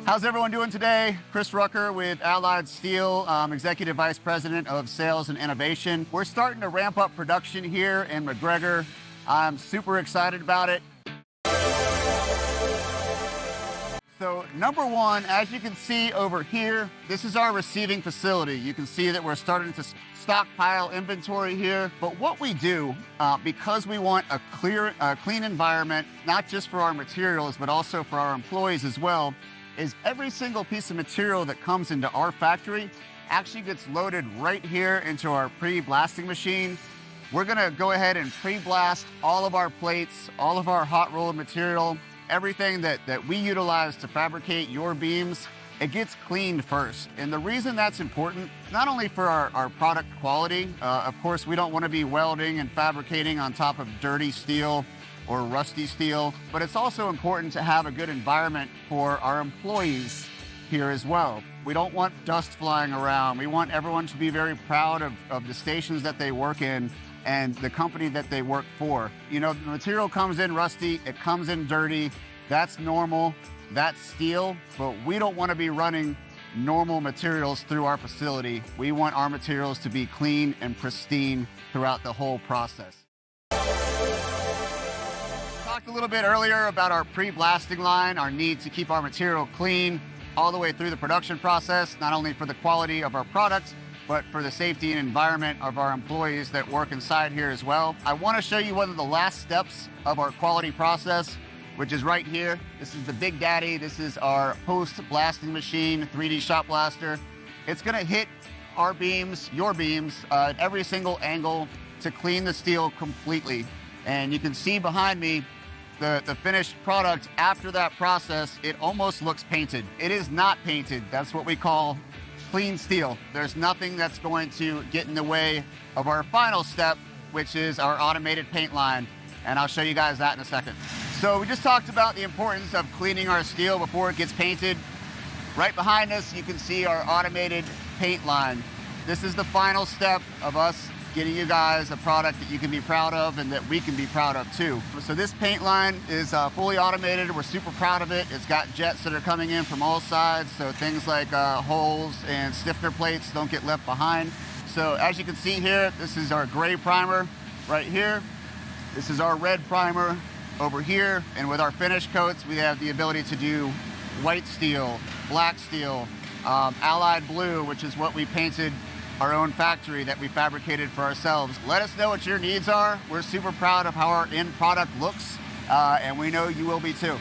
How's everyone doing today? Chris Rucker with Allied Steel, Executive Vice President of Sales and Innovation. We're starting to ramp up production here in McGregor. I'm super excited about it. So number one, as you can see over here, this is our receiving facility. You can see that we're starting to stockpile inventory here. But what we do, because we want a clean environment, not just for our materials, but also for our employees as well, is every single piece of material that comes into our factory actually gets loaded right here into our pre-blasting machine. We're gonna go ahead and pre-blast all of our plates, all of our hot rolled material, everything that we utilize to fabricate your beams. It gets cleaned first. And the reason that's important, not only for our product quality, of course, we don't wanna be welding and fabricating on top of dirty steel or rusty steel, but it's also important to have a good environment for our employees here as well. We don't want dust flying around. We want everyone to be very proud of the stations that they work in and the company that they work for. You know, the material comes in rusty, it comes in dirty, that's normal, that's steel, but we don't want to be running normal materials through our facility. We want our materials to be clean and pristine throughout the whole process. Talked a little bit earlier about our pre-blasting line, our need to keep our material clean all the way through the production process, not only for the quality of our products, but for the safety and environment of our employees that work inside here as well. I want to show you one of the last steps of our quality process, which is right here. This is the Big Daddy. This is our post-blasting machine, 3D shot blaster. It's going to hit our beams, your beams, at every single angle to clean the steel completely. And you can see behind me the finished product. After that process, it almost looks painted. It is not painted. That's what we call clean steel. There's nothing that's going to get in the way of our final step, which is our automated paint line. And I'll show you guys that in a second. So we just talked about the importance of cleaning our steel before it gets painted. Right behind us, you can see our automated paint line. This is the final step of us getting you guys a product that you can be proud of and that we can be proud of too. So this paint line is fully automated. We're super proud of it. It's got jets that are coming in from all sides, so things like holes and stiffener plates don't get left behind. So as you can see here, this is our gray primer right here. This is our red primer over here. And with our finish coats, we have the ability to do white steel, black steel, allied blue, which is what we painted our own factory that we fabricated for ourselves. Let us know what your needs are. We're super proud of how our end product looks, and we know you will be too.